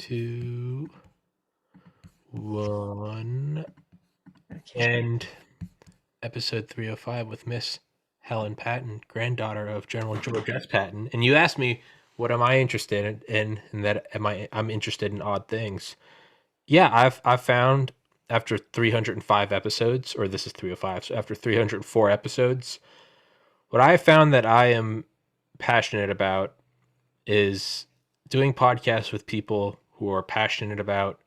2, 1, Okay. and episode 305 with Miss Helen Patton, granddaughter of General George S. Patton. And you asked me, what am I interested in? And that I'm interested in odd things. Yeah, I've found after 305 episodes, or this is 305, so after 304 episodes, what I have found that I am passionate about is doing podcasts with people who are passionate about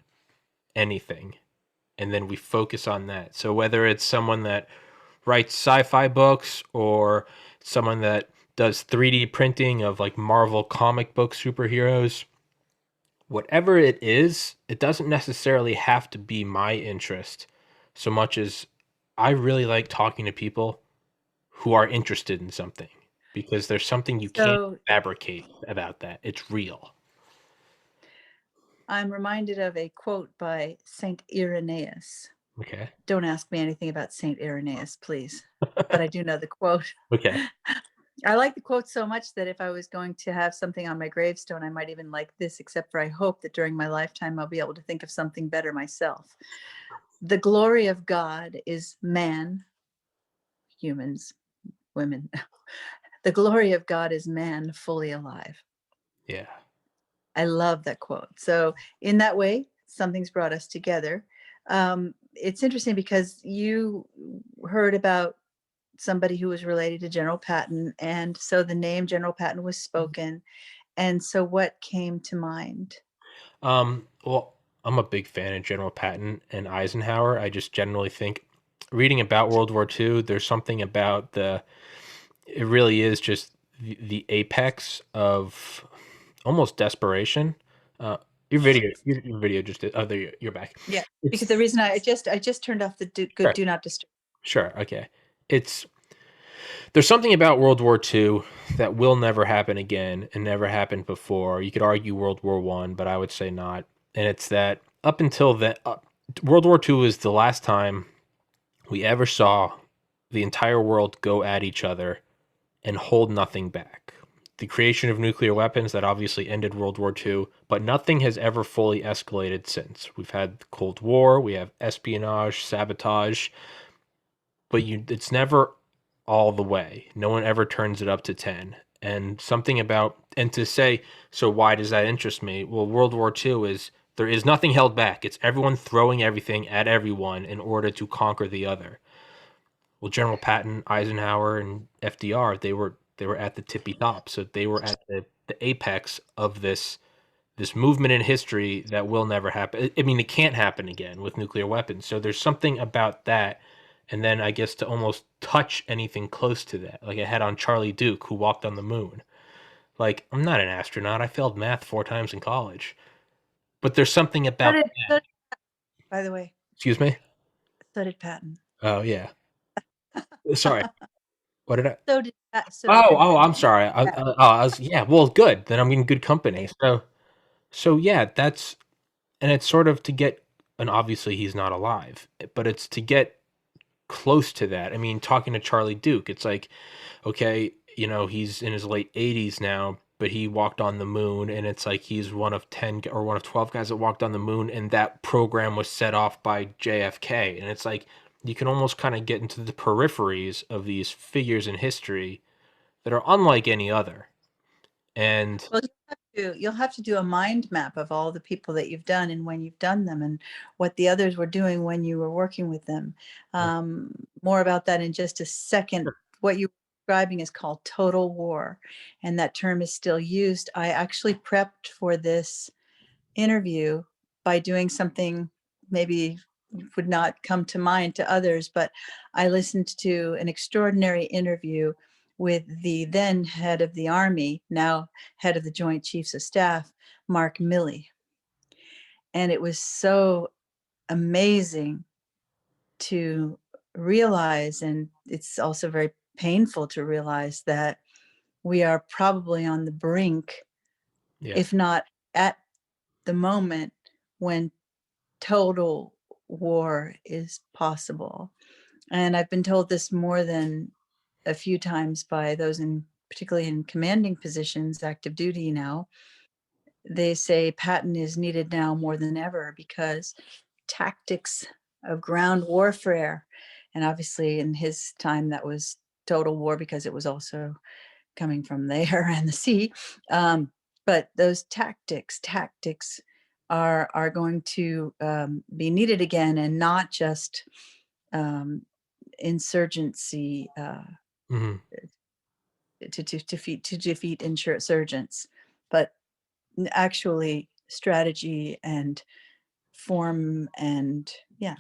anything, and then we focus on that. So whether it's someone that writes sci-fi books or someone that does 3D printing of like Marvel comic book superheroes, whatever it is, it doesn't necessarily have to be my interest so much as I really like talking to people who are interested in something, because there's something you can't So fabricate about that. It's real. I'm reminded of a quote by Saint Irenaeus. Okay. Don't ask me anything about Saint Irenaeus, please. But I do know the quote. Okay. I like the quote so much that if I was going to have something on my gravestone, I might even like this, except for I hope that during my lifetime I'll be able to think of something better myself. The glory of God is man, humans, women. The glory of God is man fully alive. Yeah. I love that quote. So, in that way, something's brought us together. It's interesting because you heard about somebody who was related to General Patton, and so the name General Patton was spoken. And so, what came to mind? Well, I'm a big fan of General Patton and Eisenhower. I just generally think reading about World War II, there's something about it really is just the apex of almost desperation. Uh, your video just did. Oh, there you're back. Yeah, It's because the reason I just turned off the good sure, do not disturb. sure, okay. It's There's something about World War II that will never happen again and never happened before. You could argue World War One, but I would say not. And it's that up until that, World War II is the last time we ever saw the entire world go at each other and hold nothing back. The creation of nuclear weapons that obviously ended World War II, but nothing has ever fully escalated since. We've had the Cold War, we have espionage, sabotage, but it's never all the way. No one ever turns it up to 10. And something about, and to say, so why does that interest me? Well, World War II is, there is nothing held back. It's everyone throwing everything at everyone in order to conquer the other. Well, General Patton, Eisenhower, and FDR, they were at the tippy top. So they were at the apex of this movement in history that will never happen. I mean, it can't happen again with nuclear weapons. So there's something about that. And then I guess to almost touch anything close to that, like I had on Charlie Duke, who walked on the moon. Like, I'm not an astronaut. I failed math 4 times in college. But there's something So about did, that. so did- by the way, Excuse me? so did Patton. Oh, yeah. Sorry. What did I? So did Oh, I'm sorry. Pat. Yeah, well, good. Then I'm in good company. So yeah, and it's sort of to get, and obviously he's not alive, but it's to get close to that. I mean, talking to Charlie Duke, it's like, okay, he's in his late 80s now, but he walked on the moon, and it's like he's one of 10 or one of 12 guys that walked on the moon, and that program was set off by JFK. And it's like you can almost kind of get into the peripheries of these figures in history that are unlike any other. And Well, you'll have to do a mind map of all the people that you've done and when you've done them and what the others were doing when you were working with them. More about that in just a second. What you're describing is called total war, and that term is still used. I actually prepped for this interview by doing something maybe would not come to mind to others, but I listened to an extraordinary interview with the then head of the Army, now head of the Joint Chiefs of Staff, Mark Milley. And it was so amazing to realize, and it's also very painful to realize, that we are probably on the brink, yeah, if not at the moment when total war is possible. And I've been told this more than a few times by those particularly in commanding positions, active duty now. they say Patton is needed now more than ever because tactics of ground warfare, and obviously in his time that was total war because it was also coming from the air and the sea. Um, but those tactics are going to be needed again, and not just um, insurgency Mhm. to defeat insurgents, but actually strategy and form and yeah,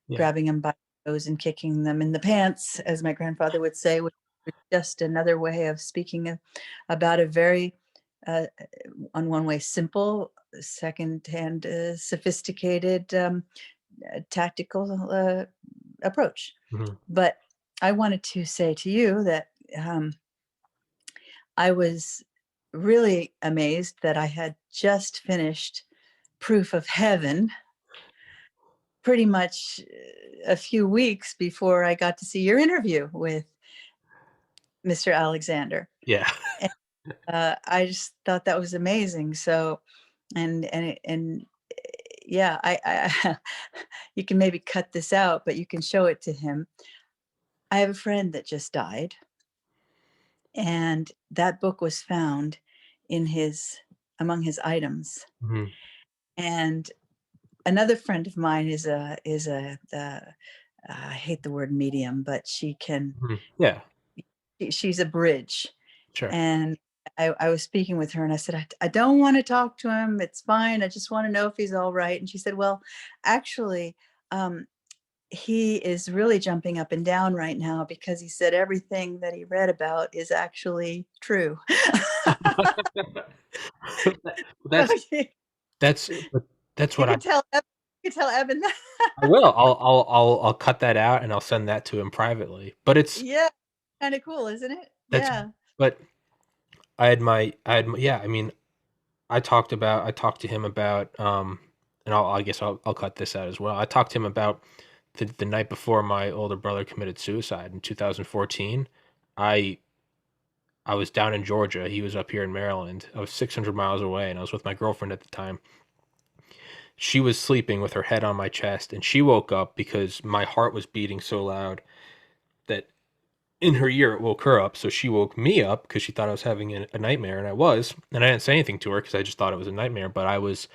Yeah. grabbing them by the nose and kicking them in the pants, as my grandfather would say, which was just another way of speaking about a very, uh, on one way, simple, second hand, sophisticated tactical approach. Mhm. But I wanted to say to you that um, I was really amazed that I had just finished Proof of Heaven pretty much a few weeks before I got to see your interview with Mr. Alexander. Yeah. And I just thought that was amazing. So, and yeah, I you can maybe cut this out, but you can show it to him. I have a friend that just died, and that book was found in his among his items. Mhm. And another friend of mine is I hate the word medium, but she can Mhm. Yeah. she's a bridge. Sure. And I was speaking with her and I said, I don't want to talk to him. It's fine. I just want to know if he's all right. And she said, well, actually, um, he is really jumping up and down right now because he said everything that he read about is actually true. So That's that's that's you what can tell you can tell Evan that. I will. I'll cut that out and I'll send that to him privately. But it's Yeah, kind of cool, isn't it? that's Yeah. but yeah, I mean, I talked to him about and I guess I'll cut this out as well. I talked to him about the night before my older brother committed suicide in 2014. I I was down in Georgia. He was up here in Maryland. I was 600 miles away and I was with my girlfriend at the time. She was sleeping with her head on my chest and she woke up because my heart was beating so loud that in her ear it woke her up. So she woke me up because she thought I was having a nightmare, and I was. And I didn't say anything to her because I just thought it was a nightmare. But I was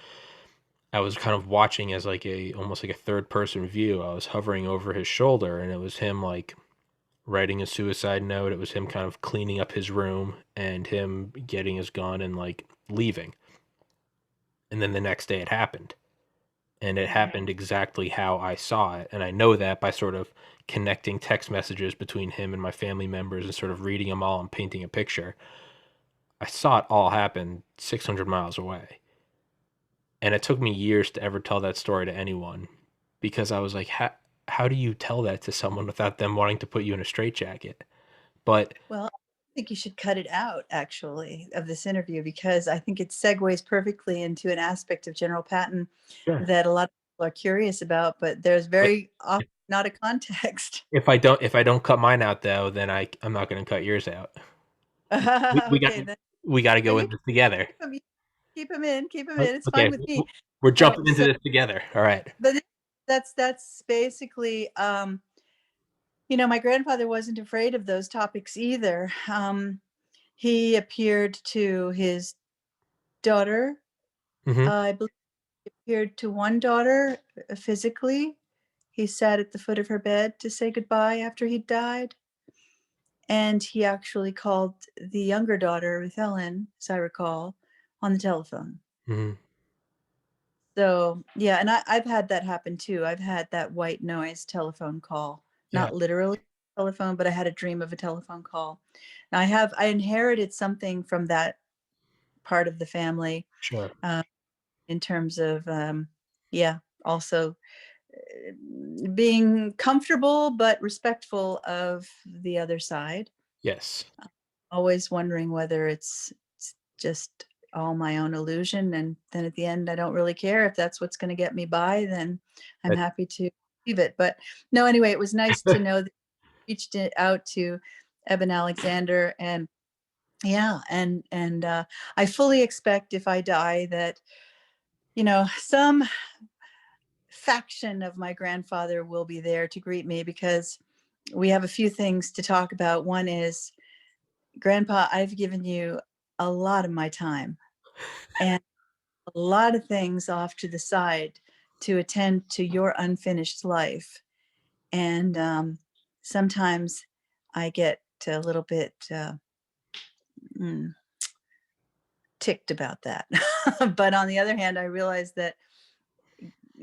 kind of watching as like a almost like a third person view. I was hovering over his shoulder, and it was him like writing a suicide note. It was him kind of cleaning up his room and him getting his gun and like leaving. And then the next day it happened. And it Wow. happened exactly how I saw it. And I know that by sort of connecting text messages between him and my family members and sort of reading them all and painting a picture. I saw it all happen 600 miles away. And it took me years to ever tell that story to anyone because I was like, how do you tell that to someone without them wanting to put you in a straitjacket? But Well, I think you should cut it out actually of this interview because I think it segues perfectly into an aspect of General Patton sure. that a lot of people are curious about, but there's very often not a context. If I don't cut mine out though, then I'm not going to cut yours out. We got Okay, then we got to no, go in this together. keep them in, keep them in. It's fine Okay, with me. we're jumping into So, this together. All right. but that's basically, my grandfather wasn't afraid of those topics either. He appeared to his daughter. Hmm. I believe he appeared to one daughter physically. He sat at the foot of her bed to say goodbye after he died. And he actually called the younger daughter, with Ellen, as I recall, on the telephone. Hmm. So, yeah, and I've had that happen too. I've had that white noise telephone call, Yeah. not literally telephone, but I had a dream of a telephone call. Now I inherited something from that part of the family, Sure. uh, in terms of, yeah, also being comfortable but respectful of the other side. Yes. Always wondering whether it's just all my own illusion, and then at the end, I don't really care if that's what's gonna get me by, then I'm That, happy to leave it, but no, anyway, it was nice to know that you reached it out to Eben Alexander, and Yeah, and I fully expect if I die that, some faction of my grandfather will be there to greet me, because we have a few things to talk about. One is, Grandpa, I've given you a lot of my time and a lot of things off to the side to attend to your unfinished life. And sometimes I get a little bit mm, ticked about that. But on the other hand, I realize that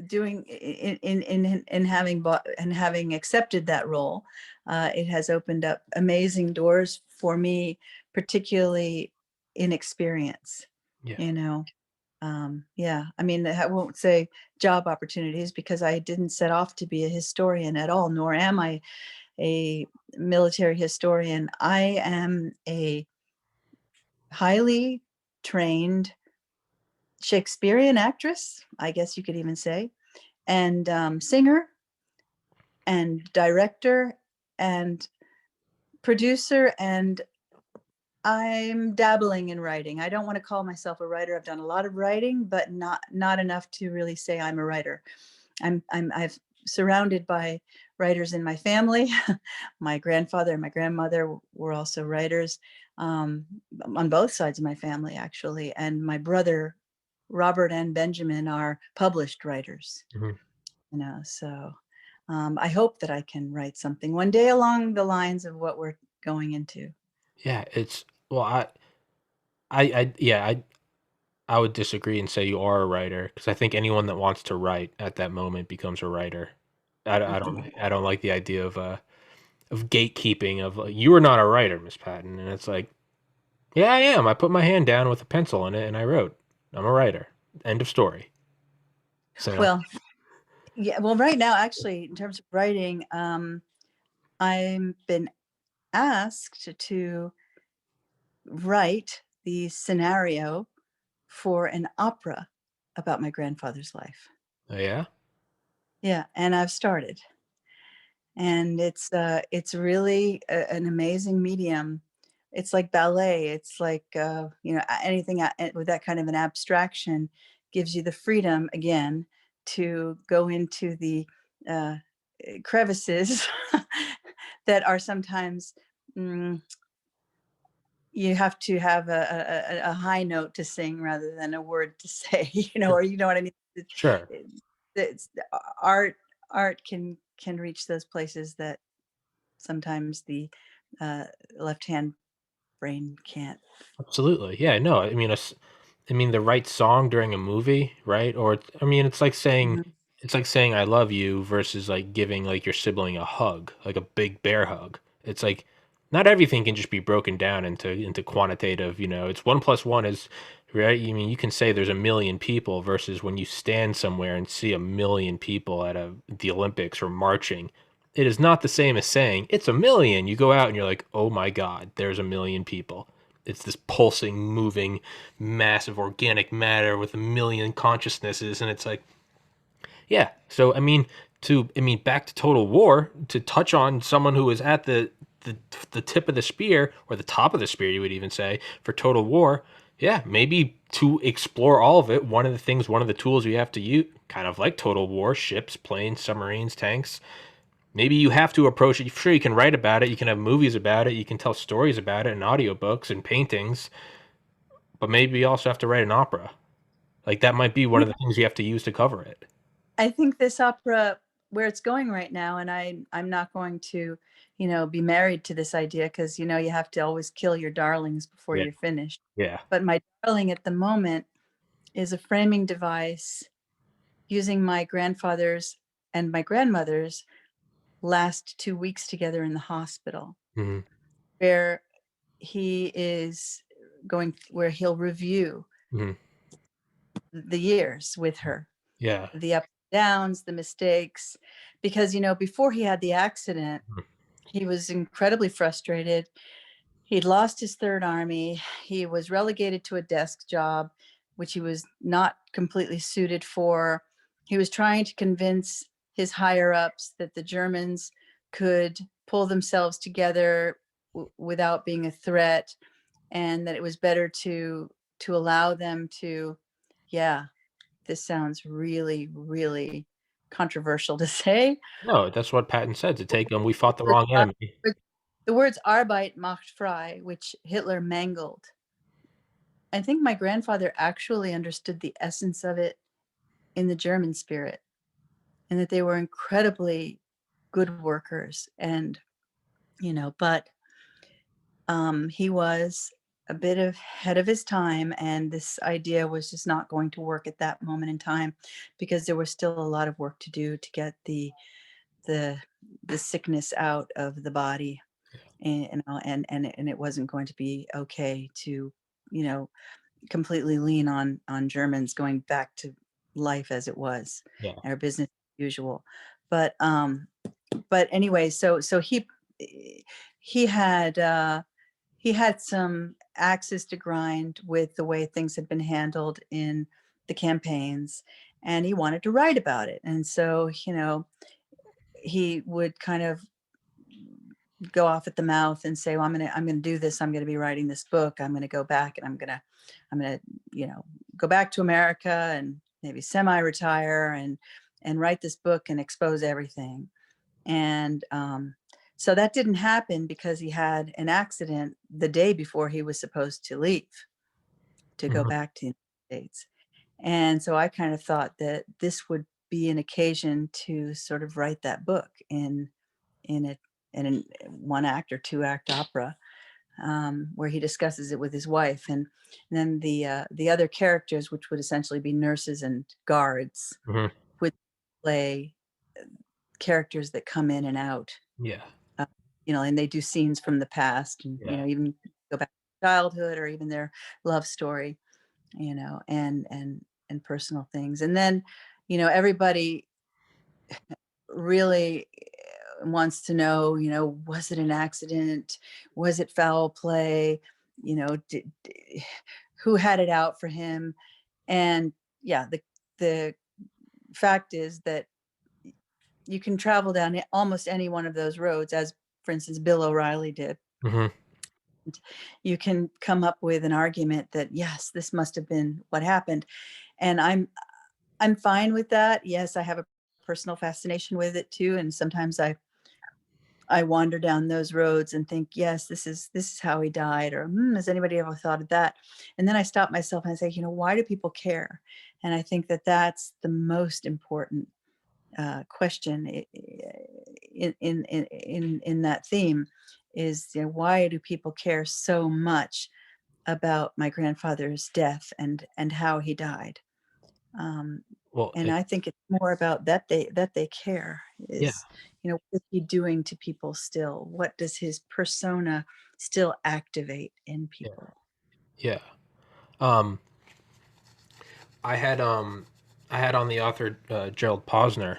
doing in having bought and having accepted that role, it has opened up amazing doors for me, particularly in experience. Yeah. You know, yeah. I mean, I won't say job opportunities, because I didn't set off to be a historian at all, nor am I a military historian. I am a highly trained Shakespearean actress, I guess you could even say, and singer and director and producer, and I'm dabbling in writing. I don't want to call myself a writer. I've done a lot of writing, but not enough to really say I'm a writer. I've surrounded by writers in my family. My grandfather and my grandmother were also writers, um, on both sides of my family, actually, and my brother Robert and Benjamin are published writers. Mhm. So I hope that I can write something one day along the lines of what we're going into. Yeah, it's well, yeah, I would disagree and say you are a writer, because I think anyone that wants to write at that moment becomes a writer. Mhm. I don't like the idea of gatekeeping of, "You are not a writer, Miss Patton," and it's like, "Yeah, I am. I put my hand down with a pencil in it and I wrote. I'm a writer. End of story." So, Well, yeah. Well, right now, actually, in terms of writing, I've been asked to write the scenario for an opera about my grandfather's life. oh, yeah? Yeah, and I've started, and it's really an amazing medium. It's like ballet. It's like anything with that kind of an abstraction gives you the freedom again to go into the uh, crevices that are sometimes, mm, you have to have a high note to sing rather than a word to say, Sure. or you know what I mean. Sure. It, it's art. Art can reach those places that sometimes the uh, left hand brain can't. Absolutely. Yeah, no, I mean, the right song during a movie, right? Or I mean, Mhm. it's like saying "I love you" versus like giving like your sibling a hug, like a big bear hug. It's like not everything can just be broken down into quantitative. It's one plus one is right. I mean, you can say there's a million people versus when you stand somewhere and see a million people at the Olympics or marching. It is not the same as saying it's a million. You go out and you're like, oh my God, there's a million people. It's this pulsing, moving, massive organic matter with a million consciousnesses, and it's like, yeah. So I mean, back to Total War to touch on someone who was at the the tip of the spear or the top of the spear, you would even say for Total War. Yeah, maybe to explore all of it, one of the tools you have to use, kind of like Total War, ships, planes, submarines, tanks. Maybe you have to approach it. Sure, you can write about it, you can have movies about it, you can tell stories about it, and audiobooks and paintings, but maybe you also have to write an opera. Like that might be one of the things you have to use to cover it. I think this opera, where it's going right now, and I'm not going to, be married to this idea, because you have to always kill your darlings before Yeah. you're finished. Yeah. But my darling at the moment is a framing device using my grandfather's and my grandmother's last 2 weeks together in the hospital, Mhm. where he is where he'll review Mhm. the years with her, Yeah. the ups and downs, the mistakes, because before he had the accident, Mhm. he was incredibly frustrated. He'd lost his third army. He was relegated to a desk job, which he was not completely suited for. He was trying to convince his higher ups that the Germans could pull themselves together without being a threat. and that it was better to allow them to, yeah, this sounds really, really controversial to say. No, that's what Patton said, to take them. We fought the The wrong enemy. the words Arbeit macht frei, which Hitler mangled. I think my grandfather actually understood the essence of it in the German spirit, and that they were incredibly good workers. And, but he was a bit ahead of his time, and this idea was just not going to work at that moment in time, because there was still a lot of work to do to get the the sickness out of the body, and and it wasn't going to be okay to, you know completely lean on Germans going back to life as it was, Yeah. or business as usual. But anyway, so he had he had some axes to grind with the way things had been handled in the campaigns, and he wanted to write about it. And so, he would kind of go off at the mouth and say, well, I'm gonna do this. I'm gonna be writing this book. I'm gonna go back, and I'm gonna go back to America and maybe semi-retire, and write this book and expose everything. And so that didn't happen, because he had an accident the day before he was supposed to leave to go Mhm. back to the United States. And so I kind of thought that this would be an occasion to sort of write that book in a in an one act or two act opera, where he discusses it with his wife, and then the other characters, which would essentially be nurses and guards, Mhm. would play characters that come in and out, Yeah. uh, and they do scenes from the past, and Yeah. even go back to childhood, or even their love story, and personal things. And then, everybody really wants to know, was it an accident? Was it foul play? Who had it out for him? And yeah, the fact is that you can travel down almost any one of those roads, as for instance Bill O'Reilly did. Mhm. You can come up with an argument that yes, this must have been what happened, and I'm fine with that. Yes, I have a personal fascination with it too, and sometimes I wander down those roads and think, yes, this is how he died, or has anybody ever thought of that? And then I stop myself and I say, why do people care? And I think that that's the most important question in that theme, is, why do people care so much about my grandfather's death and how he died? Um, Well, and I think it's more about that they care, yeah. is, what is he doing to people still? What does his persona still activate in Yeah. people? Yeah. Um, I had um, I had on the author Gerald Posner,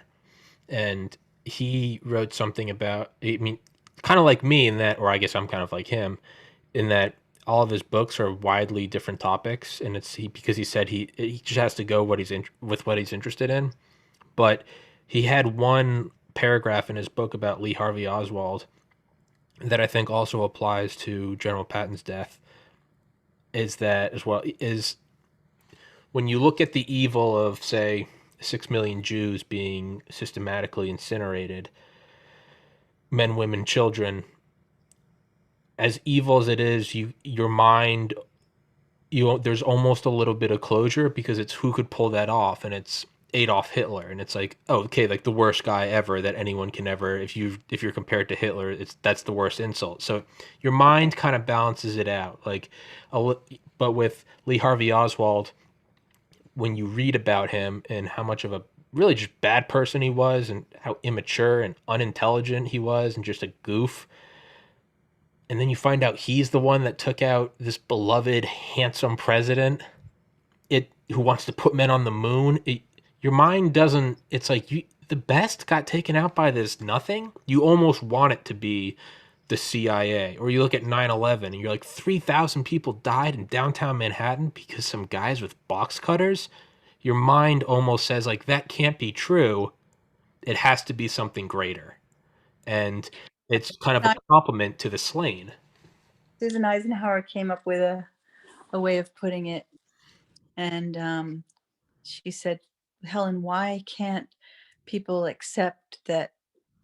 and he wrote something about. I mean, kind of like me in that, or I guess I'm kind of like him in that all of his books are widely different topics, and it's because he said he just has to go with what he's interested in. But he had one paragraph in his book about Lee Harvey Oswald that I think also applies to General Patton's death. Is that as well is when you look at the evil of, say, 6 million Jews being systematically incinerated, men, women, children, as evil as it is, your mind, there's almost a little bit of closure, because it's who could pull that off, and it's Adolf Hitler, and it's like, oh, okay, like the worst guy ever that anyone can ever, if you're compared to Hitler, that's the worst insult. So your mind kind of balances it out, like but with Lee Harvey Oswald, when you read about him and how much of a really just bad person he was, and how immature and unintelligent he was, and just a goof, and then you find out he's the one that took out this beloved, handsome president, who wants to put men on the moon. Your mind doesn't. It's like the best got taken out by this nothing. You almost want it to be the CIA, or you look at 9/11 and you're like 3,000 people died in downtown Manhattan because some guys with box cutters. Your mind almost says like that can't be true. It has to be something greater, and it's kind of a I compliment to the slain. Susan Eisenhower came up with a way of putting it. And she said, Helen, why can't people accept that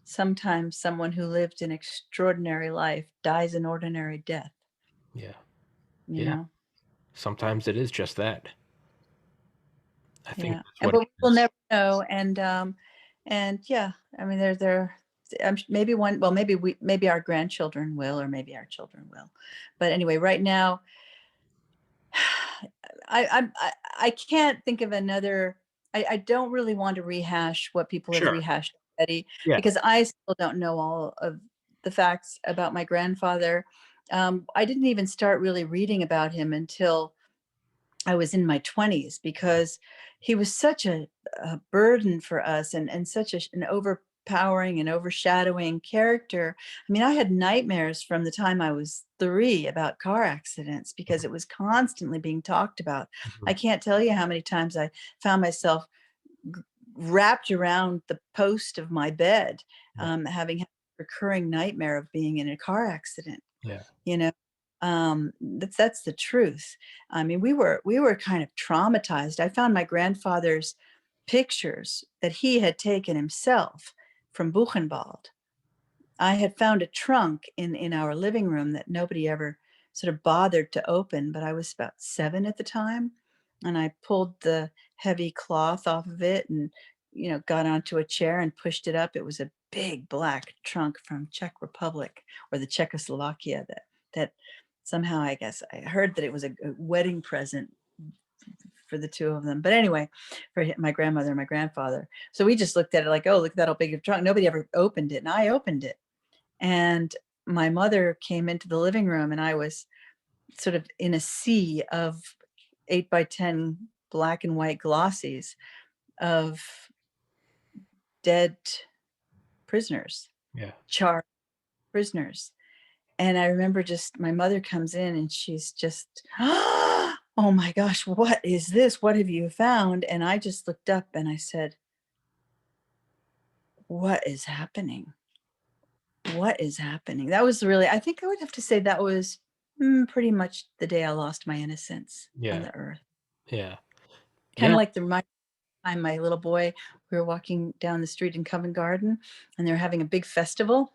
sometimes someone who lived an extraordinary life dies an ordinary death, Yeah. you Yeah. know? Sometimes it is just that. I think Yeah. that's And what but it we'll is. never know. And yeah, I mean, maybe one, well, maybe our grandchildren will, or maybe our children will. But anyway, right now, I can't think of another. I don't really want to rehash what people have Sure. rehashed already, Yeah. because I still don't know all of the facts about my grandfather. I didn't even start really reading about him until I was in my 20s, because he was such a burden for us, and such an overpowering and overshadowing character. I mean, I had nightmares from the time I was 3 about car accidents, because it was constantly being talked about. Mhm. I can't tell you how many times I found myself g- wrapped around the post of my bed, Yeah. having had a recurring nightmare of being in a car accident. Yeah. You know, that's the truth. I mean, we were kind of traumatized. I found my grandfather's pictures that he had taken himself from Buchenwald. I had found a trunk in our living room that nobody ever sort of bothered to open, but I was about 7 at the time, and I pulled the heavy cloth off of it and, got onto a chair and pushed it up. It was a big black trunk from Czech Republic, or the Czechoslovakia, that somehow, I guess I heard that it was a wedding present for the two of them. But anyway, for my grandmother and my grandfather. So we just looked at it like, oh, look at that old big trunk. Nobody ever opened it, and I opened it, and my mother came into the living room, and I was sort of in a sea of 8 by 10 black and white glossies of dead prisoners, Yeah. charred prisoners. And I remember, just my mother comes in and she's just, oh my gosh, what is this? What have you found? And I just looked up and I said, what is happening? What is happening? That was really, I think I would have to say that was pretty much the day I lost my innocence on Yeah. the earth. Yeah. Kind Yeah. of like my time, my little boy, we were walking down the street in Covent Garden, and they're having a big festival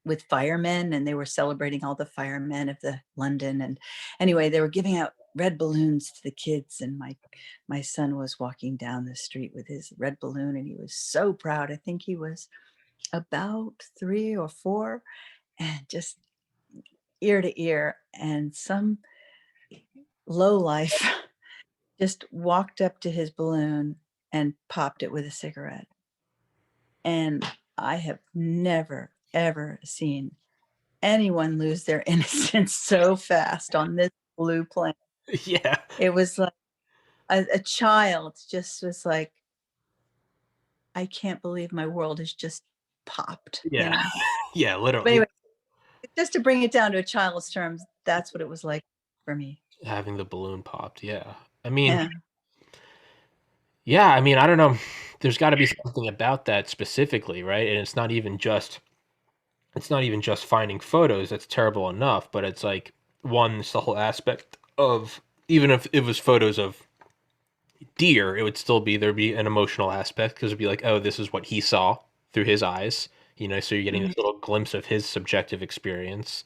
with firemen, and they were celebrating all the firemen of the London. And anyway, they were giving out red balloons to the kids, and my son was walking down the street with his red balloon, and he was so proud. I think he was about 3 or 4, and just ear to ear. And some low life just walked up to his balloon and popped it with a cigarette. And I have never, ever seen anyone lose their innocence so fast on this blue planet. Yeah. It was like a child just was like, I can't believe my world has just popped, you Yeah. know? Yeah, But literally anyway, just to bring it down to a child's terms, that's what it was like for me. having the balloon popped. Yeah. I mean, Yeah. yeah, I mean, I don't know. There's gotta be something about that specifically, right? And it's not even just finding photos, that's terrible enough, but it's like, one, it's the whole aspect of, even if it was photos of deer, it would still be, there'd be an emotional aspect, because it'd be like, oh, this is what he saw through his eyes, so you're getting Mhm. this little glimpse of his subjective experience.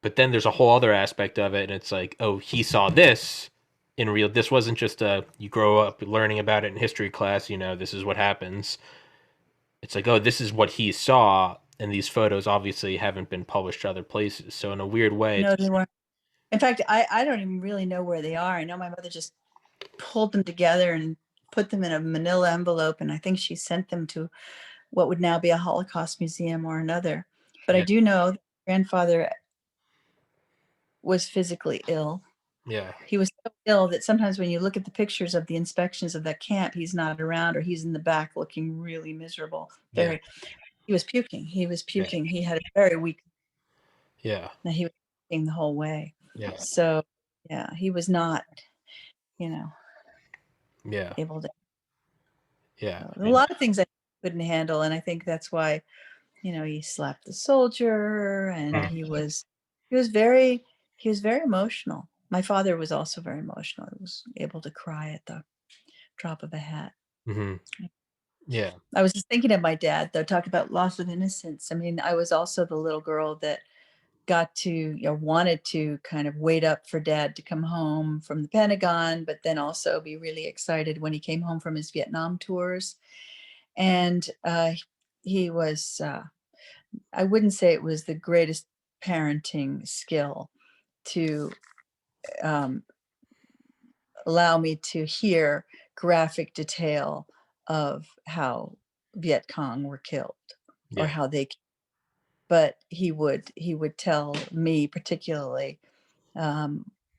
But then there's a whole other aspect of it, and it's like, oh, he saw this in real. This wasn't just a, you grow up learning about it in history class. This is what happens. It's like, oh, this is what he saw, and these photos obviously haven't been published to other places. So in a weird way, No, it's they weren't. In fact, I don't even really know where they are. I know my mother just pulled them together and put them in a manila envelope, and I think she sent them to what would now be a Holocaust museum or another. But I yeah, do know that grandfather was physically ill. yeah, He was so ill that sometimes when you look at the pictures of the inspections of that camp, he's not around, or he's in the back looking really miserable. yeah, He was puking. He was yeah, puking. He had a very weak, yeah, and he was puking the whole way. yeah, So yeah, he was not, you know, yeah, able to. yeah. A And lot of things I couldn't handle, and I think that's why, he slapped the soldier, and he was He was very he was very emotional. My father was also very emotional. He was able to cry at the drop of a hat. Mhm. Yeah. I was just thinking of my dad, though, talk about loss of innocence. I mean, I was also the little girl that got to, wanted to kind of wait up for dad to come home from the Pentagon, but then also be really excited when he came home from his Vietnam tours. And he was, I wouldn't say it was the greatest parenting skill to um, allow me to hear graphic detail of how Viet Cong were killed or Yeah. how they, but he would tell me particularly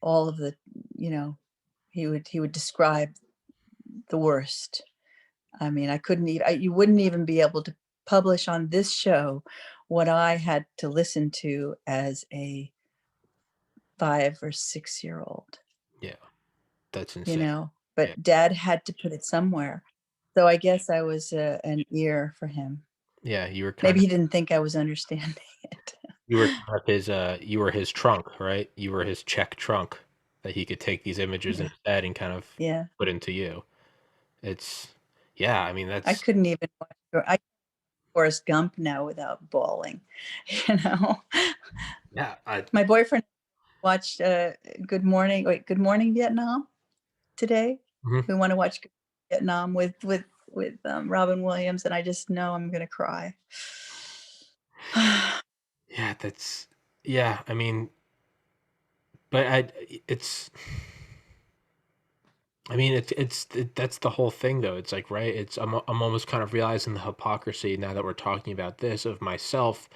all of the, you know, he would describe the worst. I mean, I couldn't even, you wouldn't even be able to publish on this show what I had to listen to as a 5 or 6 year old, Yeah. That's insane. Yeah. but dad had to put it somewhere. So I guess I was an ear for him. Yeah, you were kind Maybe of he didn't think I was understanding it. you were his trunk, right? You were his check trunk that he could take these images in Yeah. his head and kind of Yeah. put into you. It's yeah, I mean, I that's couldn't even watch I Forrest Gump now without bawling, you know? yeah, I My boyfriend watched, Good Morning Vietnam today. mhm. We wanna watch Vietnam with, Robin Williams, and I just know I'm gonna cry. Yeah, that's yeah, I mean, but it's I mean, that's the whole thing though. It's like, right? I'm almost kind of realizing the hypocrisy now that we're talking about this of myself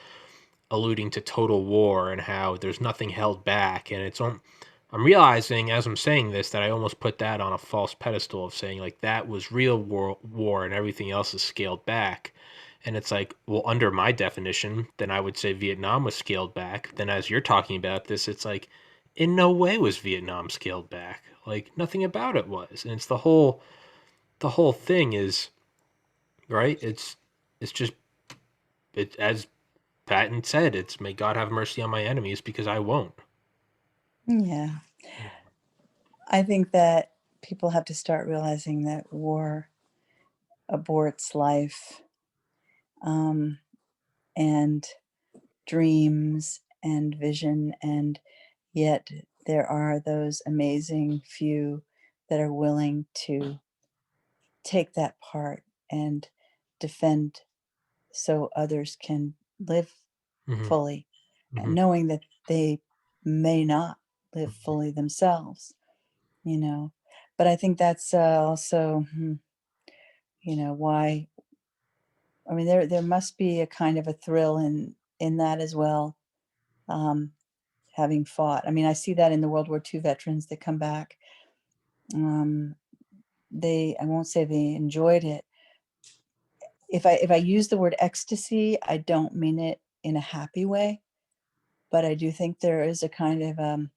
alluding to total war and how there's nothing held back, and I'm realizing as I'm saying this that I almost put that on a false pedestal of saying like that was real war and everything else is scaled back. And it's like, well, under my definition, then I would say Vietnam was scaled back. Then as you're talking about this, it's like in no way was Vietnam scaled back. Like nothing about it was. And it's the whole thing is, right? It's just it as Patton said, it's may God have mercy on my enemies because I won't. Yeah. I think that people have to start realizing that war aborts life, um, and dreams and vision, and yet there are those amazing few that are willing to take that part and defend so others can live Hmm. fully, and Hmm. knowing that they may not live fully themselves, you know. But I think that's also, why. I mean, there must be a kind of a thrill in that as well. Um, having fought, I mean, I see that in the World War II veterans that come back. Um, I won't say they enjoyed it. If I use the word ecstasy, I don't mean it in a happy way, but I do think there is a kind of an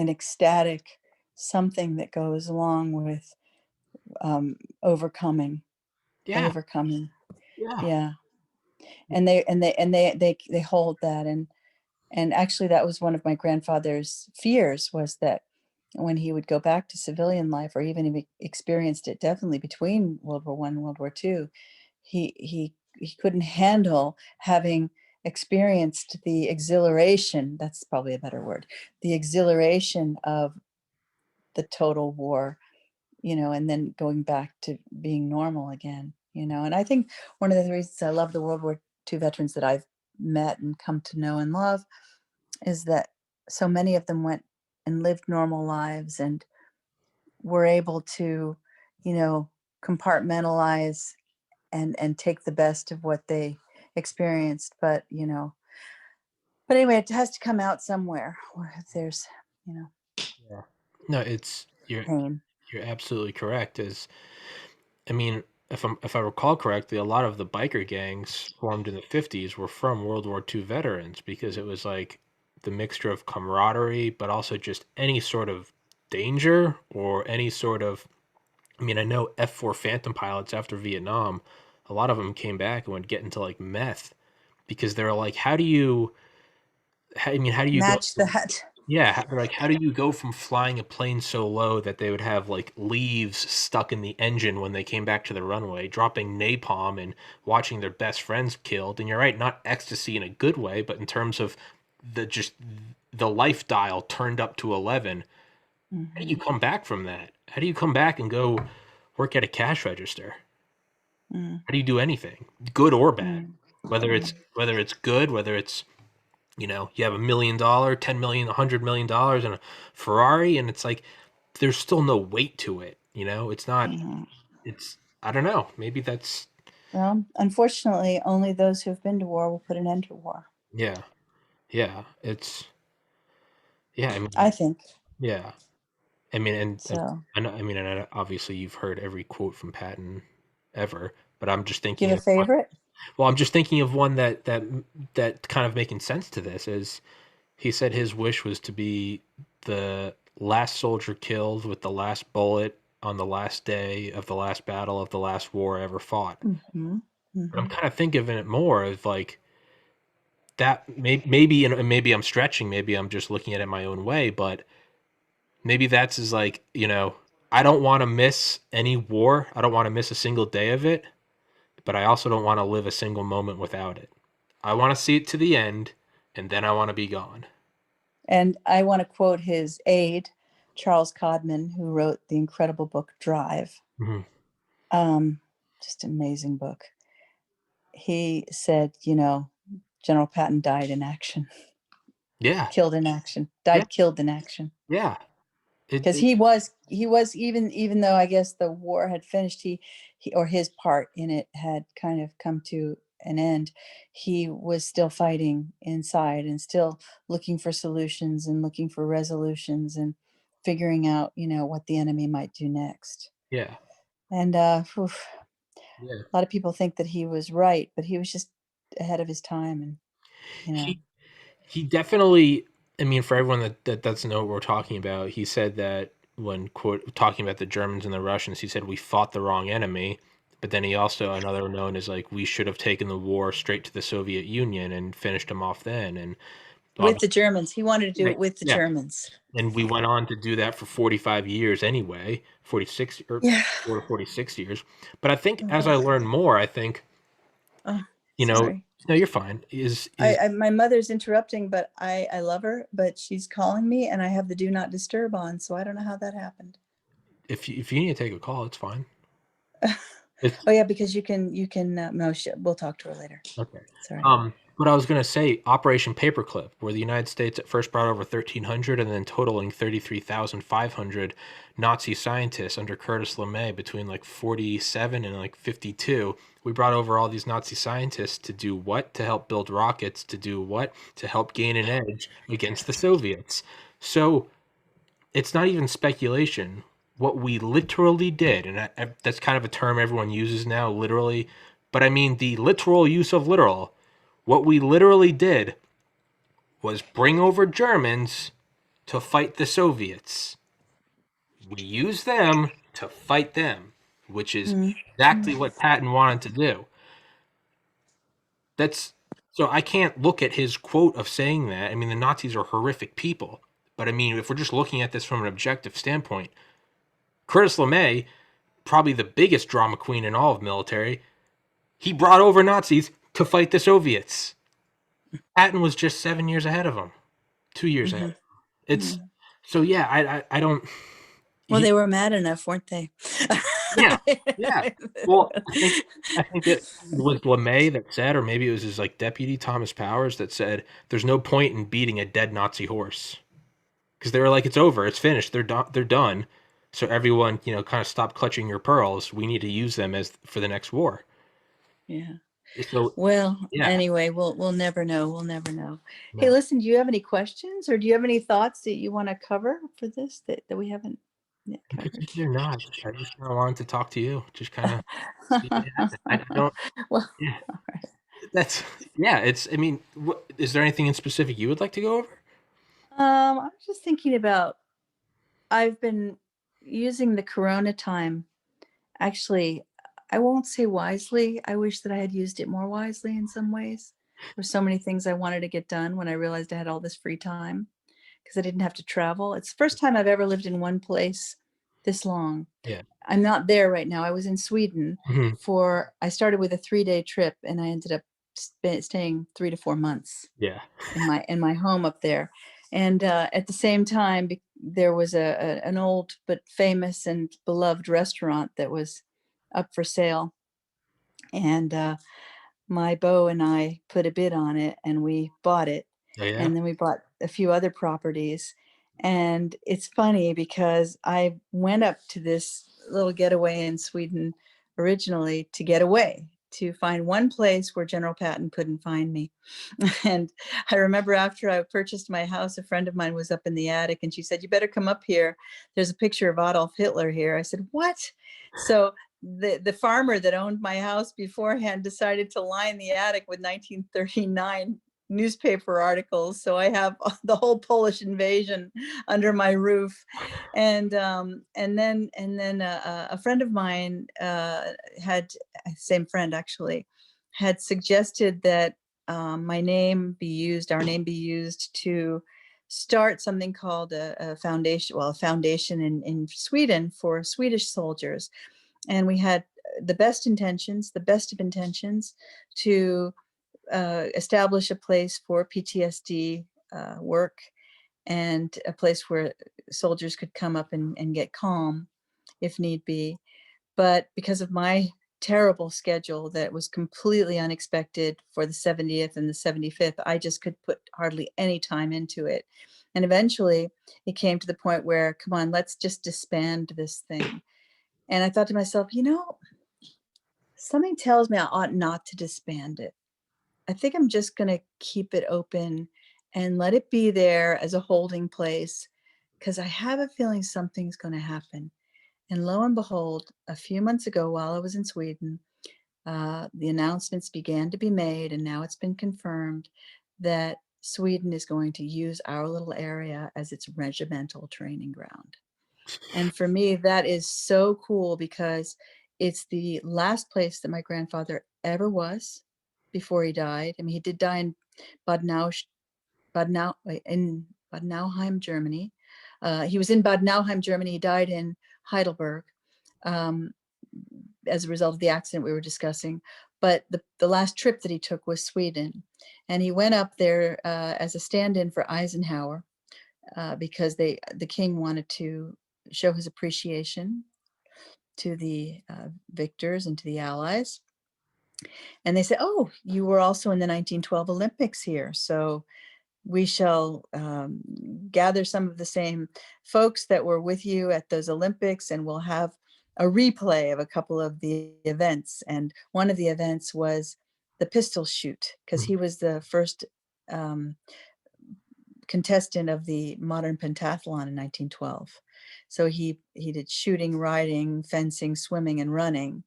ecstatic something that goes along with overcoming, Yeah, overcoming. yeah, Yeah, and they hold that, and actually that was one of my grandfather's fears, was that when he would go back to civilian life, or even if he experienced it definitely between World War One and World War Two, he couldn't handle having experienced the exhilaration, that's probably a better word, the exhilaration of the total war, and then going back to being normal again, and I think one of the reasons I love the World War II veterans that I've met and come to know and love is that so many of them went and lived normal lives and were able to, you know, compartmentalize and take the best of what they experienced. But anyway, it has to come out somewhere where if there's, you know, yeah. No, it's pain. you're absolutely correct. I mean, if I recall correctly, a lot of the biker gangs formed in the 50s were from World War II veterans because it was like the mixture of camaraderie, but also just any sort of danger or any sort of. I mean, I know F-4 Phantom pilots after Vietnam, a lot of them came back and would get into like meth because they're like, how do you, I mean, how do you go? Match that. Yeah, they're like, how do you go from flying a plane so low that they would have like leaves stuck in the engine when they came back to the runway, dropping napalm and watching their best friends killed? And you're right, not ecstasy in a good way, but in terms of just the life dial turned up to 11. How do you Hmm. come back from that? How do you come back and go work at a cash register? Mm, How do you do anything, good or bad? mm, mm, Whether it's good, whether it's, you have $1 million, 10 million, $100 million and a Ferrari, and it's like there's still no weight to it. It's not. mhm. It's I don't know. Maybe that's Well, unfortunately, only those who have been to war will put an end to war, yeah, yeah. It's yeah. I I mean, think. yeah. I mean, and So, I know. I mean, and obviously you've heard every quote from Patton ever, but I'm just do you thinking have of a one. favorite? Well, I'm just thinking of one that kind of making sense to this is he said his wish was to be the last soldier killed with the last bullet on the last day of the last battle of the last war ever fought. Hmm. But I'm Hmm. kind of thinking of it more of like that. Maybe and maybe I'm stretching. Maybe I'm just looking at it my own way. But maybe that's is like I don't want to miss any war. I don't want to miss a single day of it. But I also don't want to live a single moment without it. I want to see it to the end, and then I want to be gone. And I want to quote his aide, Charles Codman, who wrote the incredible book Drive. Mhm. Um, just amazing book. He said, General Patton died in action, Yeah, killed in action, yeah, died killed in action. yeah. Because he was even though I guess the war had finished, he or his part in it had kind of come to an end. He was still fighting inside and still looking for solutions and looking for resolutions and figuring out, what the enemy might do next. Yeah, And yeah. a lot of people think that he was right, but he was just ahead of his time. And you know, He he definitely. I mean, for everyone that doesn't know what we're talking about, he said that when quote talking about the Germans and the Russians, he said we fought the wrong enemy. But then he also another known as like we should have taken the war straight to the Soviet Union and finished them off then. And with the obviously, Germans, he wanted to do yeah, it with the yeah. Germans. And we went on to do that for 45 years anyway, 46 or Yeah. 46 years. But I think as I Oh, learn more, I think oh, you know, sorry. no, you're fine. Is My mother's interrupting, but I love her, but she's calling me and I have the do not disturb on, so I don't know how that happened. if you need to take a call, it's fine. It's Oh yeah, because you can no, we'll talk to her later. okay. Sorry. But I was gonna say Operation Paperclip, where the United States at first brought over 1,300 and then totaling 33,500 Nazi scientists under Curtis LeMay between like 47 and like 52. We brought over all these Nazi scientists to do what? To help build rockets, to do what? To help gain an edge against the Soviets. So it's not even speculation. What we literally did, and that's kind of a term everyone uses now, literally, but I mean the literal use of literal. What we literally did was bring over Germans to fight the Soviets. We used them to fight them, which is Mm, exactly mm, what Patton wanted to do. That's so I can't look at his quote of saying that. I mean, the Nazis are horrific people, but I mean, if we're just looking at this from an objective standpoint, Curtis LeMay, probably the biggest drama queen in all of military, he brought over Nazis to fight the Soviets. Patton was just 7 years ahead of him, 2 years ahead. mhm, It's mm. so yeah. I don't. Well, He, they were mad enough, weren't they? yeah, yeah. Well, I think it was LeMay that said, or maybe it was his like deputy Thomas Powers that said, "There's no point in beating a dead Nazi horse," because they were like, "It's over, it's finished, they're done, they're done." So everyone, kind of stop clutching your pearls. We need to use them as for the next war. Yeah. So Well, yeah, anyway, we'll never know. We'll never know. Hey, no, listen, do you have any questions or do you have any thoughts that you want to cover for this that we haven't yet covered? you're not. I just kind of wanted to talk to you. Just kind of see what happened. I don't. Well, Yeah, that's yeah. It's. I mean, is there anything in specific you would like to go over? I was just thinking about I've been using the Corona time. Actually, I won't say wisely. I wish that I had used it more wisely in some ways. were so many things I wanted to get done when I realized I had all this free time because I didn't have to travel. It's the first time I've ever lived in one place this long. Yeah. I'm not there right now. I was in Sweden Mhm. I started with a 3-day trip and I ended up staying 3 to 4 months Yeah. in my home up there. And at the same time, there was an old but famous and beloved restaurant that was up for sale. And my beau and I put a bid on it and we bought it. Oh, yeah? And then we bought a few other properties. And it's funny because I went up to this little getaway in Sweden originally to get away, to find one place where General Patton couldn't find me. And I remember after I purchased my house, a friend of mine was up in the attic and she said, "You better come up here. There's a picture of Adolf Hitler here." I said, "What?" So the farmer that owned my house beforehand decided to line the attic with 1939 newspaper articles. So I have the whole Polish invasion under my roof. And then a friend of mine had, same friend actually, had suggested that my name be used, our name be used to start something called a foundation, well, a foundation in Sweden for Swedish soldiers. And we had the best of intentions to establish a place for PTSD work and a place where soldiers could come up and get calm if need be. But because of my terrible schedule that was completely unexpected for the 70th and the 75th, I just could put hardly any time into it. And eventually it came to the point where, come on, let's just disband this thing. And I thought to myself, something tells me I ought not to disband it. I think I'm just going to keep it open and let it be there as a holding place because I have a feeling something's going to happen. And lo and behold, a few months ago, while I was in Sweden, the announcements began to be made, and now it's been confirmed that Sweden is going to use our little area as its regimental training ground. And for me, that is so cool because it's the last place that my grandfather ever was before he died. I mean, he did die in Bad Nauheim, in Bad Nauheim, Germany. He was in Bad Nauheim, Germany. He died in Heidelberg um, as a result of the accident we were discussing. But the last trip that he took was Sweden. And he went up there as a stand-in for Eisenhower because the king wanted to show his appreciation to the victors and to the allies. And they said, "Oh, you were also in the 1912 Olympics here. So we shall gather some of the same folks that were with you at those Olympics, and we'll have a replay of a couple of the events." And one of the events was the pistol shoot, because Mhm. he was the first um, contestant of the modern pentathlon in 1912. So he did shooting, riding, fencing, swimming, and running,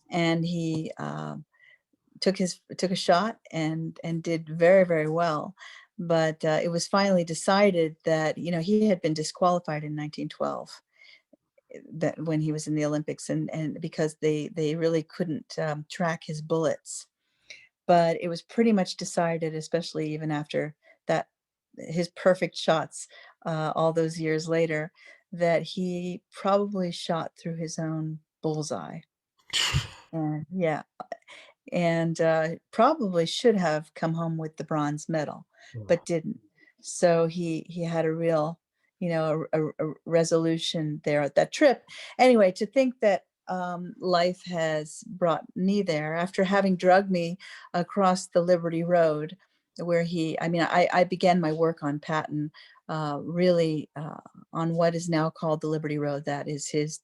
and he took a shot and did very, very well. But it was finally decided that he had been disqualified in 1912, that when he was in the Olympics, and because they really couldn't track his bullets. But it was pretty much decided, especially even after that, his perfect shots all those years later, that he probably shot through his own bullseye. And yeah, and probably should have come home with the bronze medal, but didn't. So he had a real, a resolution there at that trip. Anyway, to think that life has brought me there after having drugged me across the Liberty Road, where I began my work on Patton, really on what is now called the Liberty Road. That is his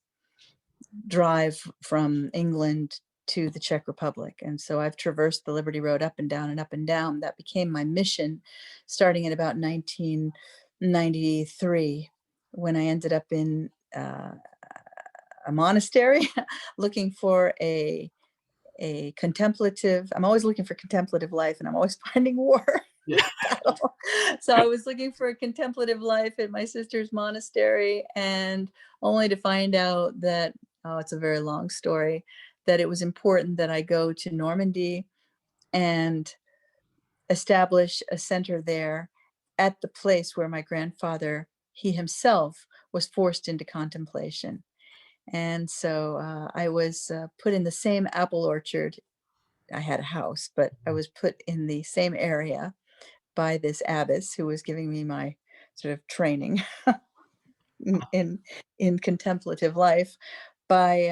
drive from England to the Czech Republic. And so I've traversed the Liberty Road up and down and up and down. That became my mission starting in about 1993, when I ended up in a monastery looking for a contemplative. I'm always looking for contemplative life, and I'm always finding war. Yeah. Battle. So I was looking for a contemplative life at my sister's monastery, and only to find out that, oh, it's a very long story, that it was important that I go to Normandy and establish a center there at the place where my grandfather, he himself, was forced into contemplation. And so I was put in the same apple orchard. I had a house, but I was put in the same area by this abbess who was giving me my sort of training in in contemplative life by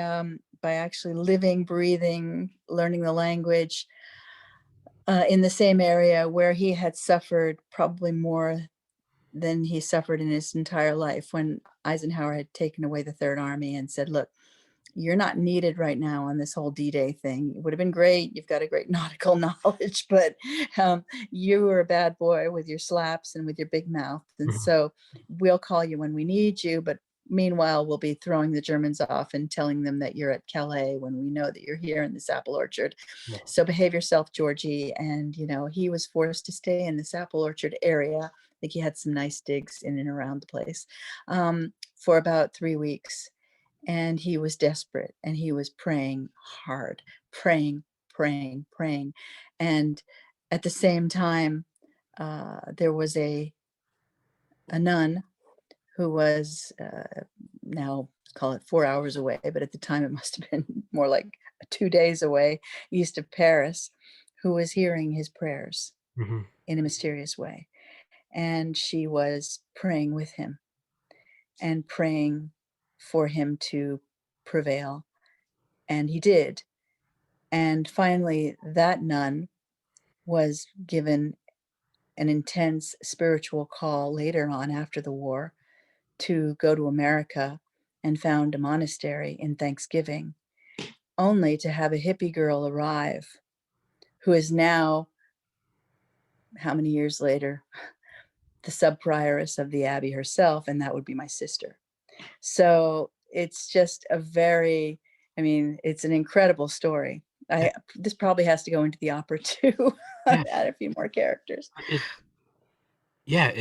actually living, breathing, learning the language in the same area where he had suffered probably more than he suffered in his entire life when Eisenhower had taken away the Third Army and said, "Look, you're not needed right now on this whole D-Day thing. It would have been great. You've got a great nautical knowledge, but you were a bad boy with your slaps and with your big mouth. And Mhm. so we'll call you when we need you. But meanwhile, we'll be throwing the Germans off and telling them that you're at Calais when we know that you're here in this apple orchard. Yeah. So behave yourself, Georgie." And, he was forced to stay in this apple orchard area. I think he had some nice digs in and around the place for about 3 weeks, and he was desperate and he was praying hard, praying, praying, praying. And at the same time, there was a nun who was now call it 4 hours away, but at the time it must have been more like 2 days away, east of Paris, who was hearing his prayers Mhm. in a mysterious way. And she was praying with him and praying for him to prevail. And he did. And finally, that nun was given an intense spiritual call later on after the war to go to America and found a monastery in Thanksgiving, only to have a hippie girl arrive who is now, how many years later, the sub prioress of the abbey herself, and that would be my sister. So it's just it's an incredible story. Yeah. This probably has to go into the opera too. Yeah. Add a few more characters. It, yeah.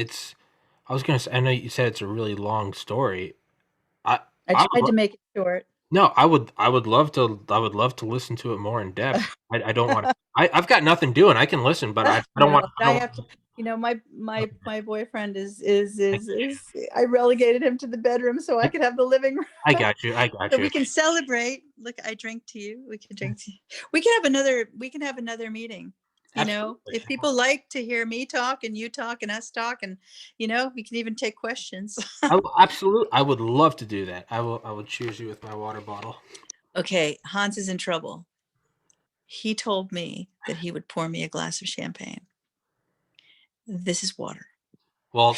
I was gonna say. I know you said it's a really long story. I. I I would. tried to make it short. No, I would. I would love to. I would love to listen to it more in depth. I don't want to. I've got nothing doing. I can listen, but I don't No, want. I I don't have to. want. My boyfriend is. I relegated him to the bedroom so I I, could have the living room. I got you. I got So you. we can celebrate. Look, I drink to you. We can drink to you. We can have another. We can have another meeting. Absolutely. If people like to hear me talk and you talk and us talk, and we can even take questions. I will absolutely. I would love to do that. I will. I will choose you with my water bottle. Okay, Hans is in trouble. He told me that he would pour me a glass of champagne. This is water. Well,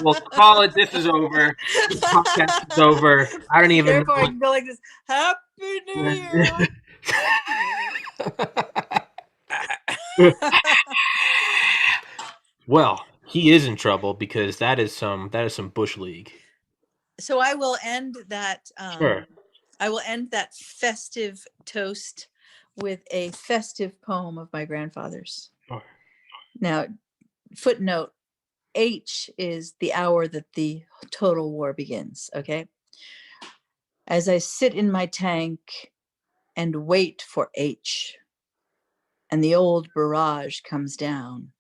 we'll call it. This is over. This podcast is over. I don't even Therefore, I know can go like this. Happy New Year. what. Well, he is in trouble because that is some bush league. So I will end that. Sure. I will end that festive toast with a festive poem of my grandfather's. Sure. Now, footnote H is the hour that the total war begins. Okay. As I sit in my tank and wait for H, and the old barrage comes down,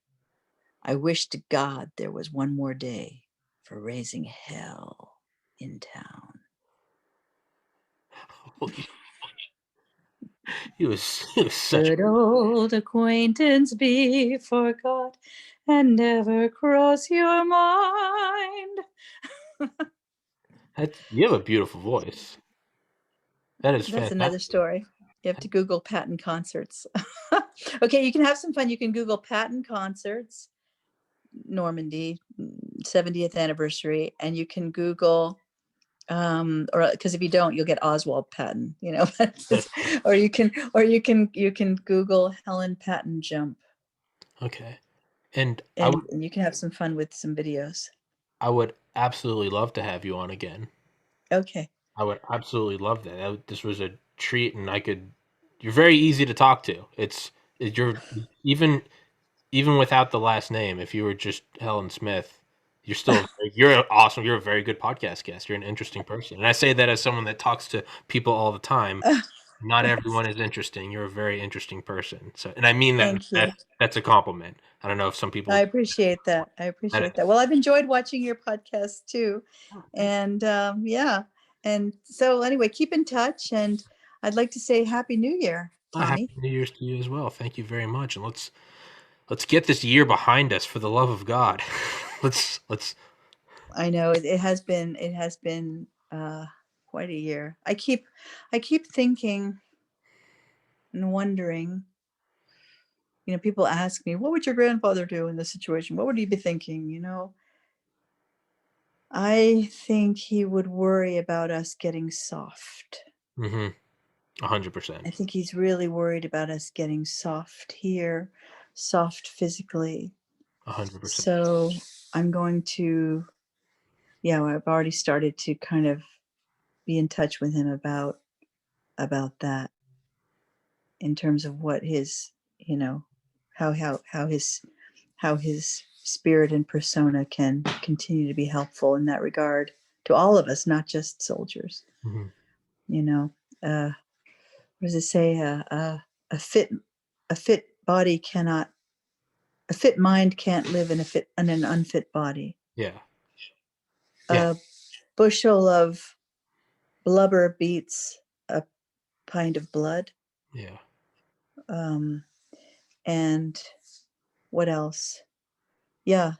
I wish to God there was one more day for raising hell in town. He was such. Should old acquaintance be forgot and never cross your mind? You have a beautiful voice. That is That's another fantastic. story. You have to Google Patton concerts. Okay, you can have some fun. You can Google Patton concerts, Normandy, 70th anniversary, and you can Google or because if you don't you'll get Oswald Patton, or you can Google Helen Patton jump, Okay. And and you can have some fun with some videos. I would absolutely love to have you on again. Okay. I would absolutely love that. This was a treat, and you're very easy to talk to. You're even without the last name. If you were just Helen Smith, you're awesome. You're a very good podcast guest. You're an interesting person, and I say that as someone that talks to people all the time. not everyone is interesting. You're a very interesting person. So, and I mean that, Thank you. that's a compliment. I don't know if some I people appreciate that. I that appreciate it, that. Well, I've enjoyed watching your podcast too. And yeah. And so anyway, keep in touch and I'd like to say Happy New Year, Happy Tommy. New Year's to you as well. Thank you very much, and let's get this year behind us for the love of God. let's I know it has been quite a year. I keep thinking and wondering, people ask me, what would your grandfather do in this situation? What would he be thinking? I think he would worry about us getting soft. mm-hmm, 100%, I think he's really worried about us getting soft here, soft physically. 100%. So I'm going to, yeah, I've already started to kind of be in touch with him about that in terms of what his, you know, how his spirit and persona can continue to be helpful in that regard to all of us, not just soldiers. Mm-hmm. You know, what does it say? A fit a fit body cannot a fit mind can't live in an unfit body. Yeah, yeah, A bushel of blubber beats a pint of blood. yeah, Um, and what else? Yeah,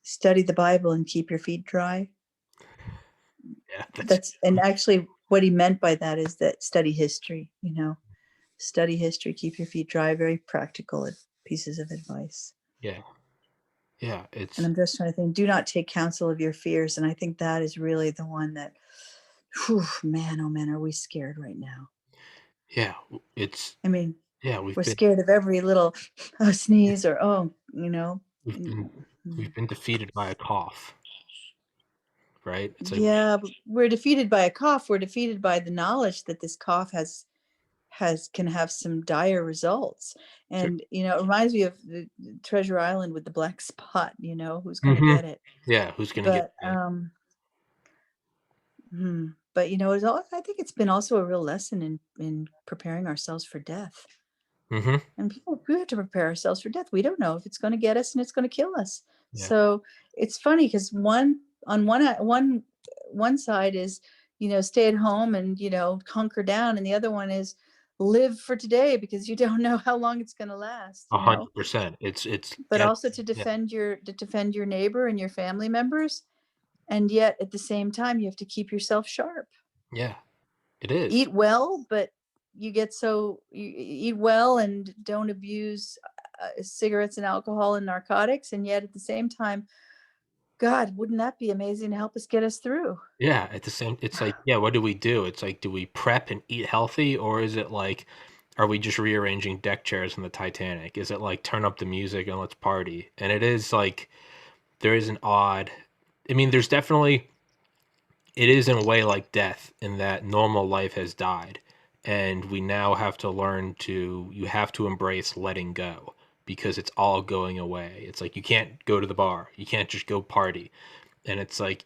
study the Bible and keep your feet dry. yeah. That's That's and actually what he meant by that is that study history. Study history, keep your feet dry. Very practical pieces of advice. yeah, yeah. And I'm just trying to think. Do not take counsel of your fears, and I think that is really the one that. Whew, man, oh man, are we scared right now? Yeah, it's I mean, yeah. we're scared of every little sneeze or We've been mm, we've been defeated by a cough, right? It's like yeah, but we're defeated by a cough. We're defeated by the knowledge that this cough has can have some dire results. sure. And it reminds me of the Treasure Island with the black spot. Who's going to Hmm. get it? Yeah, who's gonna get But it? I think it's been also a real lesson in preparing ourselves for death. Hmm. And we have to prepare ourselves for death. We don't know if it's going to get us and it's going to kill us. Yeah, So it's funny because one side is stay at home and hunker down, and the other one is live for today because you don't know how long it's going to last. 100%. It's But get also to yeah, defend your neighbor and your family members, and yet at the same time you have to keep yourself sharp. yeah. It is. Eat well, but you eat well and don't abuse cigarettes and alcohol and narcotics, and yet at the same time, God, wouldn't that be amazing to help us get us through? Yeah, at the same it's like, yeah, what do we do? It's like, do we prep and eat healthy, or is it like, are we just rearranging deck chairs in the Titanic? Is it like turn up the music and let's party? And it is like there is an odd I mean, there's definitely it is in a way like death in that normal life has died, and we now have to learn to you have to embrace letting go because it's all going away. It's like you can't go to the bar, you can't just go party, and it's like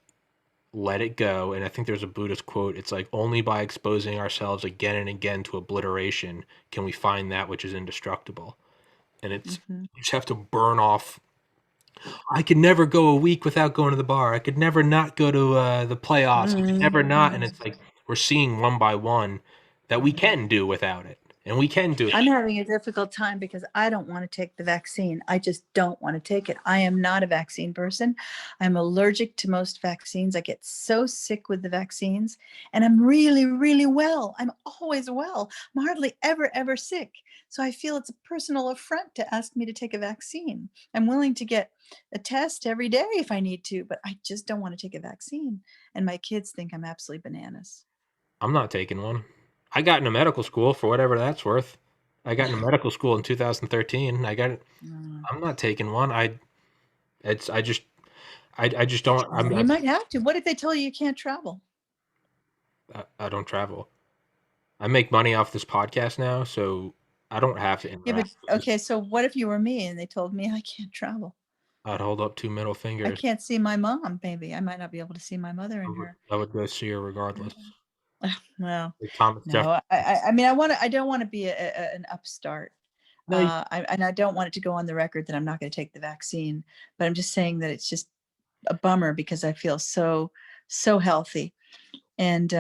let it go. And I think there's a Buddhist quote. It's like only by exposing ourselves again and again to obliteration can we find that which is indestructible. And it's Hmm. you just have to burn off. I could never go a week without going to the bar. I could never not go to the playoffs. I could never not. And it's like we're seeing one by one that we can do without it, and we can do it. I'm having a difficult time because I don't want to take the vaccine. I just don't want to take it. I am not a vaccine person. I'm allergic to most vaccines. I get so sick with the vaccines, and I'm really, really well. I'm always well. I'm hardly ever sick. So I feel it's a personal affront to ask me to take a vaccine. I'm willing to get a test every day if I need to, but I just don't want to take a vaccine. And my kids think I'm absolutely bananas. I'm not taking one. I got into medical school for whatever that's worth. I got into medical school in 2013. I got it. Mm. I'm not taking one. It's I just don't. Well, you might have to. What if they tell you you can't travel? I don't travel. I make money off this podcast now, so I don't have to Yeah, but interact with this. okay, so what if you were me and they told me I can't travel? I'd hold up two middle I fingers. can't see my mom, maybe. I might not be able to see my mother and her. I would go see her regardless. Well, Like Thomas no, Jefferson. I mean, I don't want to be an upstart. No, you, And I don't want it to go on the record that I'm not going to take the vaccine, but I'm just saying that it's just a bummer because I feel so healthy. And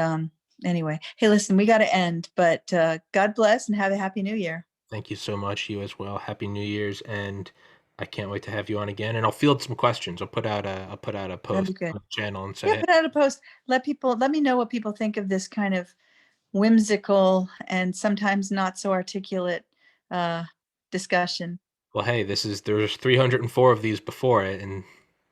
anyway, hey, listen, we got to end, but God bless and have a happy new year. thank you so much. You as well. Happy New Year's, and I can't wait to have you on again. And I'll field some questions. I'll put out a That'd be post good. on the channel and say, Yeah, hey, put out a post. Let me know what people think of this kind of whimsical and sometimes not so articulate uh, discussion. well, hey, there's 304 of these before it, and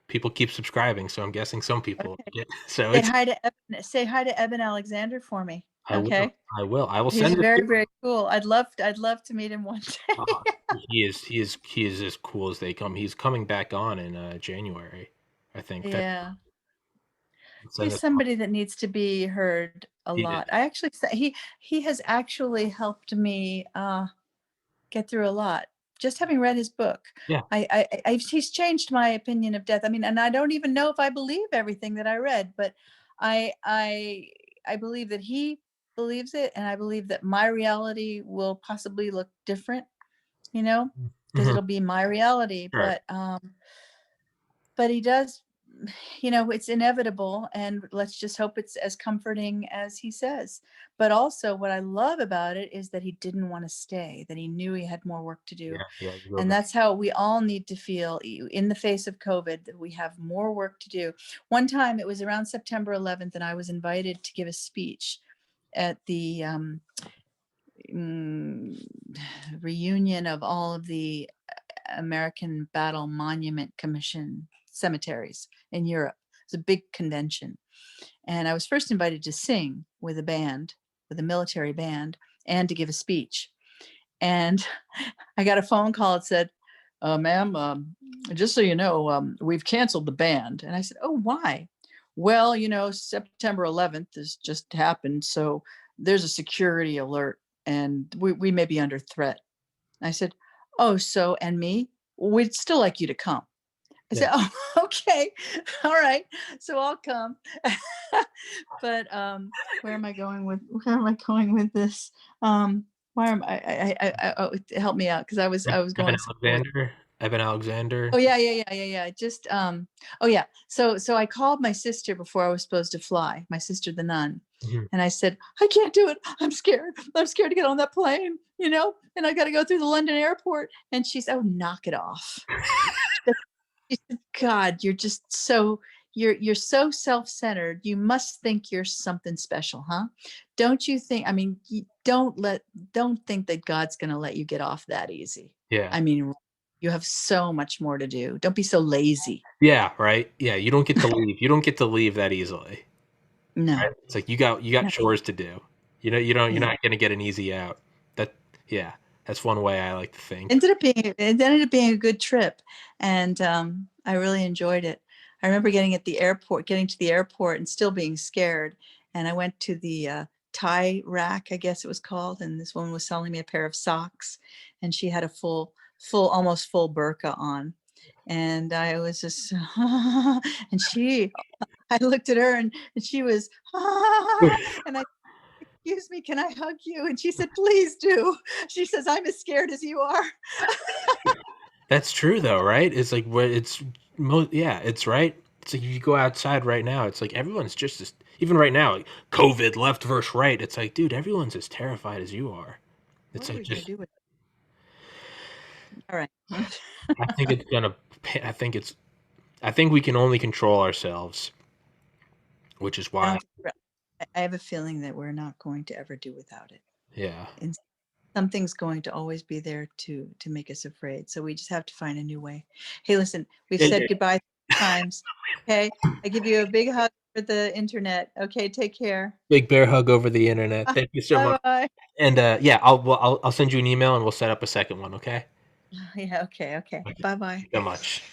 people keep subscribing, so I'm guessing some people Okay. like it. So Say it's hi to say hi to Evan Alexander for me. I will. Okay. I will. I will He's send it to very cool. I'd love to meet him one day. uh, he is as cool as they come. He's coming back on in January, I think. Yeah. Send He's this somebody that needs to be heard a he did. lot. I actually he has actually helped me get through a lot. Just having read his book, Yeah. he's changed my opinion of death. I mean, and I don't even know if I believe everything that I read, but I I I believe that he believes it, and I believe that my reality will possibly look different, you know, because Mhm. it'll be my reality. Sure. But he does, you know, it's inevitable, and let's just hope it's as comforting as he says. But also, what I love about it is that he didn't want to stay, that he knew he had more work to do. Yeah. Yeah. You go And back. that's how we all need to feel in the face of COVID, that we have more work to do. One time, it was around September 11th, and I was invited to give a speech at the mm, reunion of all of the American Battle Monument Commission cemeteries in Europe. It's a big convention. And I was first invited to sing with a band, with a military band, and to give a speech. And I got a phone call that said, ma'am, just so you know, we've canceled the band. And I said, oh, why? Well, you know, September 11th has just happened. So there's a security alert and we may be under threat. I said, oh, so, and me? We'd still like you to come. I Yeah. said, oh, okay. All right. So I'll come. But where am I going with this? Why am oh, help me out because I was Evan going somewhere with Alexander. Evan Alexander. oh yeah. Just oh yeah. So I called my sister before I was supposed to fly, my sister the nun. Mhm. And I said, I can't do it. I'm scared. I'm scared to get on that plane, you know, and I got to go through the London airport. And she said, oh, knock it off. She said, God, you're just so you're so self-centered. You must think you're something special, huh? Don't you think? I mean, don't think that God's going to let you get off that easy. Yeah. I mean, you have so much more to do. Don't be so lazy. Yeah. Right. Yeah. You don't get to leave. You don't get to leave that easily. Right. No, It's like you got no, chores to do. You're yeah. not gonna get an easy out. That yeah. That's one way I like to think. It ended up being a good trip, and I really enjoyed it. I remember getting to the airport, and still being scared. And I went to the tie rack, I guess it was called, and this woman was selling me a pair of socks, and she had a almost full burqa on, and I was just, and I looked at her, and she was, and I excuse me, can I hug you? And she said, please do. She says, I'm as scared as you are. That's true though, right? It's like what it's yeah, it's right. It's like you go outside right now, it's like everyone's just as even right now, like COVID left versus right. It's like, dude, everyone's as terrified as you are. What It's are like we going to just do with it? All right. I think it's gonna I think it's I think we can only control ourselves, which is I why don't think I have a feeling that we're not going to ever do without it. yeah. And something's going to always be there to make us afraid. So we just have to find a new way. Hey, listen, we've Yeah, yeah. said goodbye 3 times. Okay. I give you a big hug for the internet. Okay, take care. Big bear hug over the internet. Thank you so much. Bye bye. And yeah, I'll send you an email and we'll set up a second one, okay? Yeah, okay. Okay. Bye Thank bye. you so much.